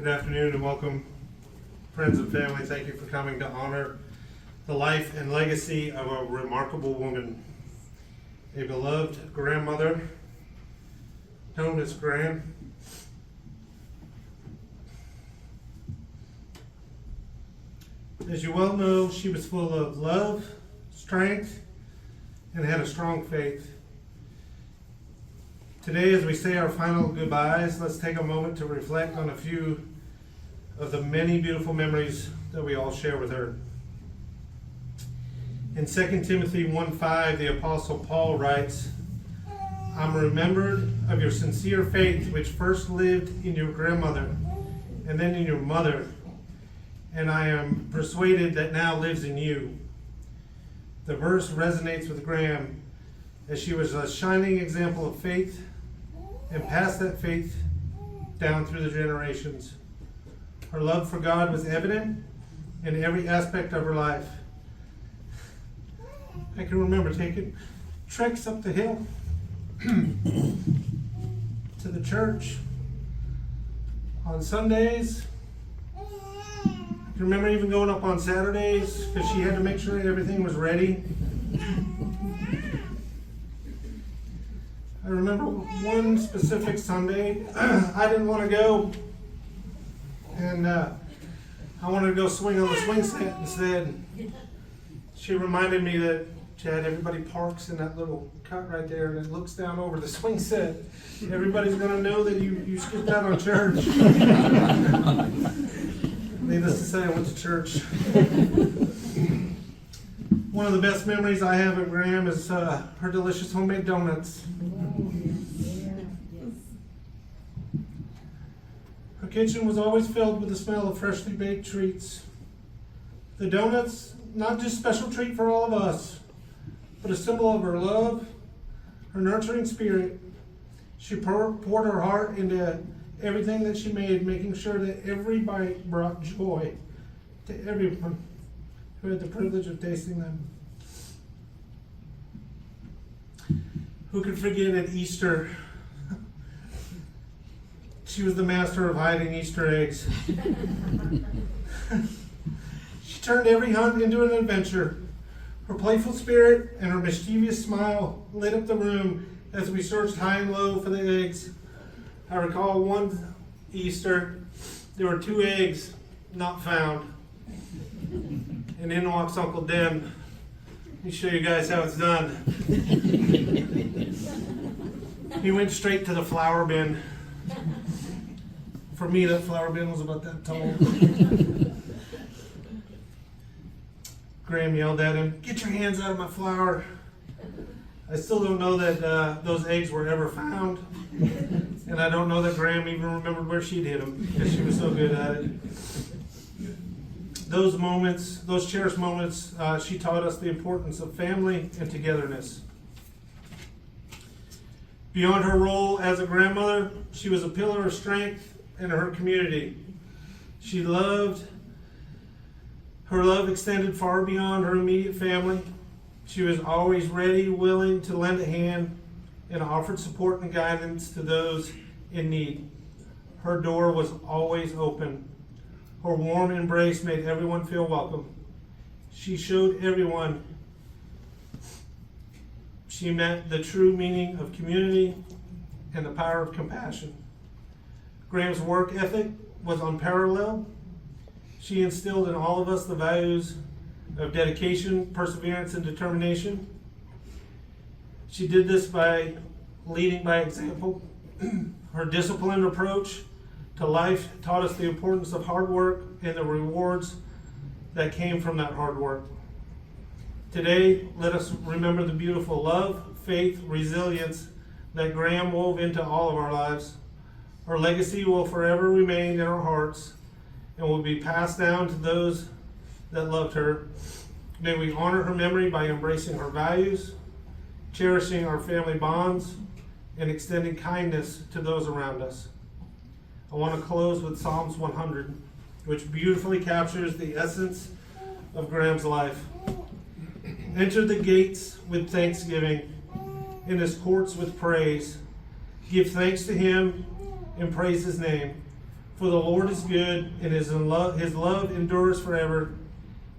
Good afternoon and welcome, friends and family. Thank you for coming to honor the life and legacy of a remarkable woman, a beloved grandmother known as Grammie. As you well know, she was full of love, strength, and had a strong faith. Today, as we say our final goodbyes, let's take a moment to reflect on a few of the many beautiful memories that we all share with her. In 2 Timothy 1:5, the Apostle Paul writes, "I'm remembered of your sincere faith, which first lived in your grandmother and then in your mother, and I am persuaded that now lives in you." The verse resonates with Grammie, as she was a shining example of faith and passed that faith down through the generations. Her love for God was evident in every aspect of her life. I can remember taking treks up the hill to the church on Sundays. I can remember even going up on Saturdays because she had to make sure everything was ready. I remember one specific Sunday, I didn't want to go, and I wanted to go swing on the swing set instead. She reminded me that, Chad, everybody parks in that little cut right there and it looks down over the swing set. Everybody's going to know that you skipped out on church. Needless to say, I went to church. One of the best memories I have of Grammie is her delicious homemade donuts. Her kitchen was always filled with the smell of freshly baked treats. The donuts, not just a special treat for all of us, but a symbol of her love, her nurturing spirit. She poured her heart into everything that she made, making sure that every bite brought joy to everyone who had the privilege of tasting them. Who could forget at Easter? She was the master of hiding Easter eggs. She turned every hunt into an adventure. Her playful spirit and her mischievous smile lit up the room as we searched high and low for the eggs. I recall one Easter, there were 2 eggs not found. And in walks Uncle Den. Let me show you guys how it's done. He went straight to the flour bin. For me, that flour bin was about that tall. Graham yelled at him, "Get your hands out of my flour." I still don't know that those eggs were ever found. And I don't know that Graham even remembered where she'd hid them because she was so good at it. Those moments, those cherished moments, she taught us the importance of family and togetherness. Beyond her role as a grandmother, she was a pillar of strength in her community. Her love extended far beyond her immediate family. She was always ready, willing to lend a hand, and offered support and guidance to those in need. Her door was always open. Her warm embrace made everyone feel welcome. She showed everyone she meant the true meaning of community and the power of compassion. Graham's work ethic was unparalleled. She instilled in all of us the values of dedication, perseverance, and determination. She did this by leading by example. Her disciplined approach to life taught us the importance of hard work and the rewards that came from that hard work. Today, let us remember the beautiful love, faith, resilience that Grammie wove into all of our lives. Her legacy will forever remain in our hearts and will be passed down to those that loved her. May we honor her memory by embracing her values, cherishing our family bonds, and extending kindness to those around us. I want to close with Psalms 100, which beautifully captures the essence of Graham's life. Enter the gates with thanksgiving, in his courts with praise. Give thanks to him and praise his name. For the Lord is good, and his love endures forever.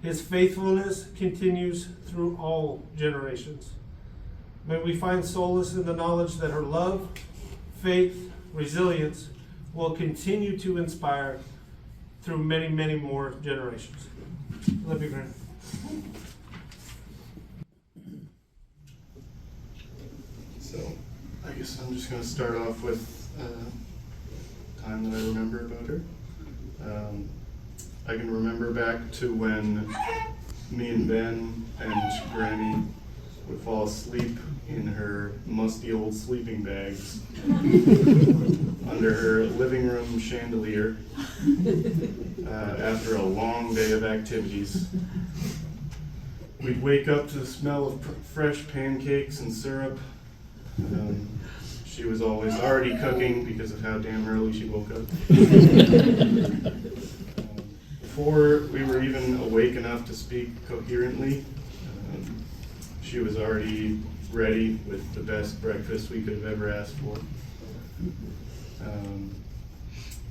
His faithfulness continues through all generations. May we find solace in the knowledge that her love, faith, resilience will continue to inspire through many, many more generations. Love you, Graham. So, I guess I'm just going to start off with a time that I remember about her. I can remember back to when me and Ben and Grammie would fall asleep in her musty old sleeping bags under her living room chandelier after a long day of activities. We'd wake up to the smell of fresh pancakes and syrup. She was always already cooking because of how damn early she woke up. Before we were even awake enough to speak coherently, she was already ready with the best breakfast we could have ever asked for.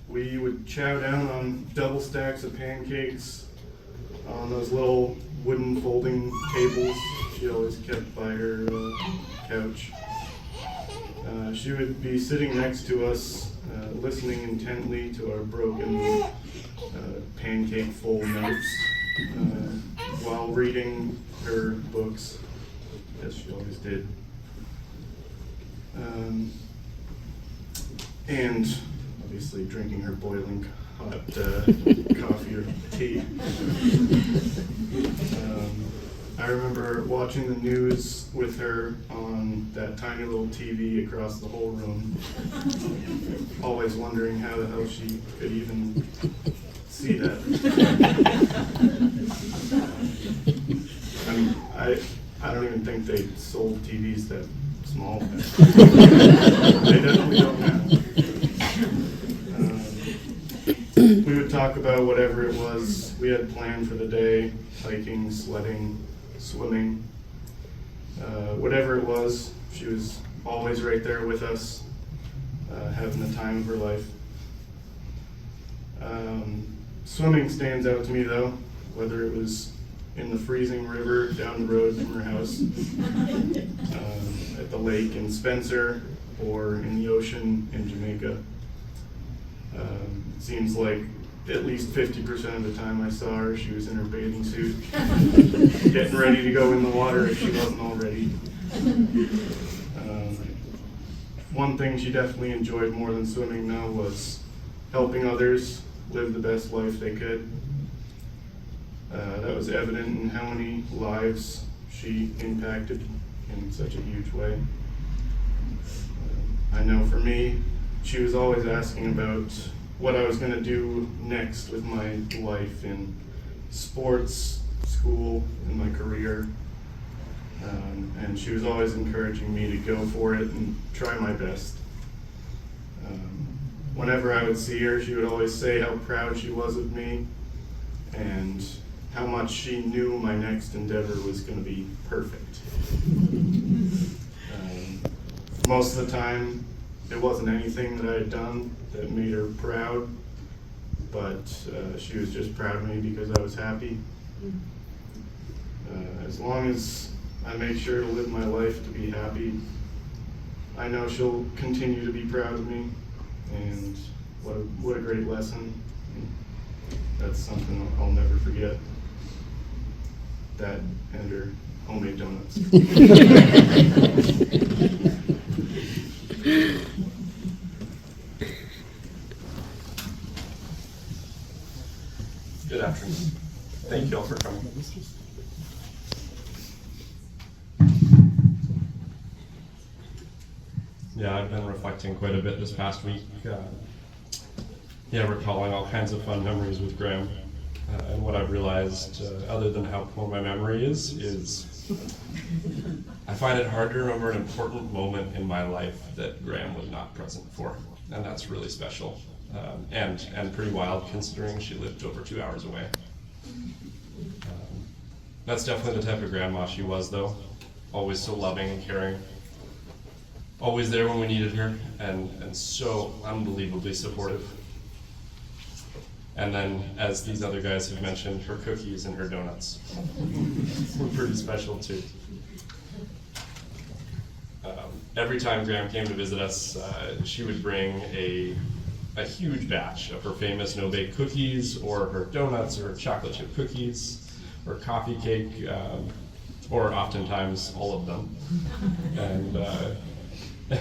We would chow down on double stacks of pancakes on those little wooden folding tables she always kept by her couch. She would be sitting next to us, listening intently to our broken pancake-full notes while reading her books, as she always did. And obviously drinking her boiling hot coffee or tea. I remember watching the news with her on that tiny little TV across the whole room, always wondering how the hell she could even see that. I mean, I don't even think they sold TVs that small. They definitely don't now. We would talk about whatever it was we had planned for the day, hiking, sledding, swimming, whatever it was. She was always right there with us, having the time of her life. Swimming stands out to me though, whether it was in the freezing river down the road from her house, at the lake in Spencer, or in the ocean in Jamaica. It seems like at least 50% of the time I saw her, she was in her bathing suit, getting ready to go in the water if she wasn't already. One thing she definitely enjoyed more than swimming though was helping others live the best life they could. That was evident in how many lives she impacted in such a huge way. I know for me, she was always asking about what I was going to do next with my life in sports, school, and my career. And she was always encouraging me to go for it and try my best. Whenever I would see her, she would always say how proud she was of me and how much she knew my next endeavor was going to be perfect. Most of the time, it wasn't anything that I had done that made her proud, but she was just proud of me because I was happy. As long as I make sure to live my life to be happy, I know she'll continue to be proud of me, and what a great lesson. That's something I'll never forget. That and her homemade donuts. Good afternoon. Thank you all for coming. Yeah, I've been reflecting quite a bit this past week. Recalling all kinds of fun memories with Graham. And what I've realized, other than how poor my memory is I find it hard to remember an important moment in my life that Graham was not present for. And that's really special. And pretty wild considering she lived over 2 hours away. That's definitely the type of grandma she was though. Always so loving and caring. Always there when we needed her, and so unbelievably supportive. And then, as these other guys have mentioned, her cookies and her donuts were pretty special too. Every time Graham came to visit us, she would bring a huge batch of her famous no-bake cookies, or her donuts, or chocolate chip cookies, or coffee cake, or oftentimes all of them.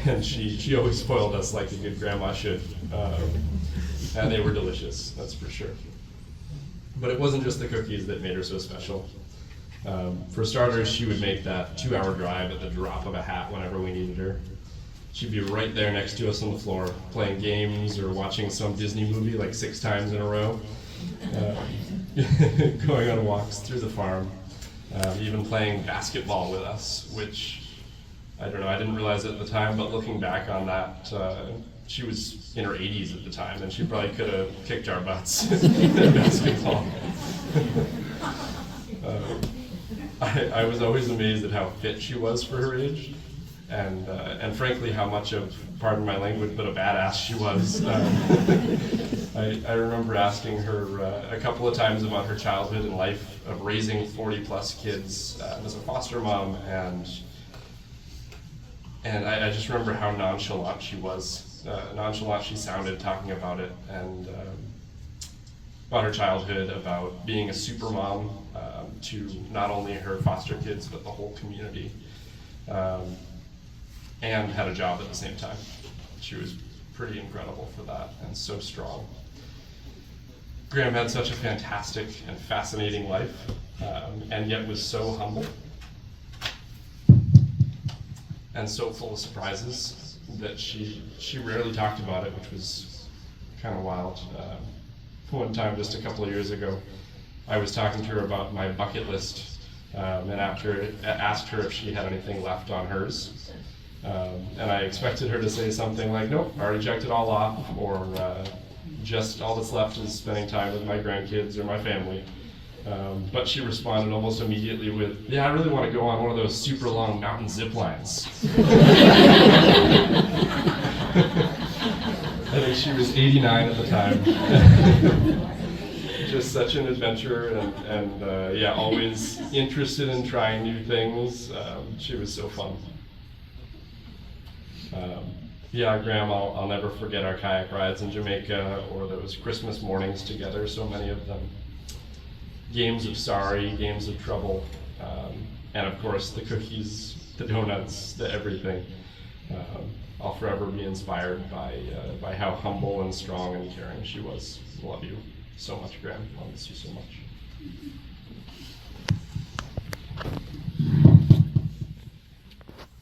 And she always spoiled us like a good grandma should. And they were delicious, that's for sure. But it wasn't just the cookies that made her so special. For starters, she would make that 2-hour drive at the drop of a hat whenever we needed her. She'd be right there next to us on the floor, playing games or watching some Disney movie like 6 times in a row, going on walks through the farm, even playing basketball with us, which, I don't know, I didn't realize at the time, but looking back on that, she was in her 80s at the time, and she probably could have kicked our butts in basketball. I was always amazed at how fit she was for her age, and frankly how much of, pardon my language, but a badass she was. I remember asking her a couple of times about her childhood and life of raising 40+ kids as a foster mom, and I just remember how nonchalant she was, nonchalant she sounded talking about it, and about her childhood, about being a super mom to not only her foster kids but the whole community, and had a job at the same time. She was pretty incredible for that, and so strong. Graham had such a fantastic and fascinating life, and yet was so humble and so full of surprises that she rarely talked about it, which was kind of wild. One time, just a couple of years ago, I was talking to her about my bucket list, and after asked her if she had anything left on hers. And I expected her to say something like, nope, I already checked it all off, or just all that's left is spending time with my grandkids or my family. But she responded almost immediately with, yeah, I really want to go on one of those super long mountain zip lines. I think she was 89 at the time. Just such an adventurer, and yeah, always interested in trying new things. She was so fun. Yeah, Graham, I'll never forget our kayak rides in Jamaica, or those Christmas mornings together, so many of them. Games of sorry, games of trouble, and of course the cookies, the donuts, the everything. I'll forever be inspired by how humble and strong and caring she was. Love you so much, Graham. I'll miss you so much.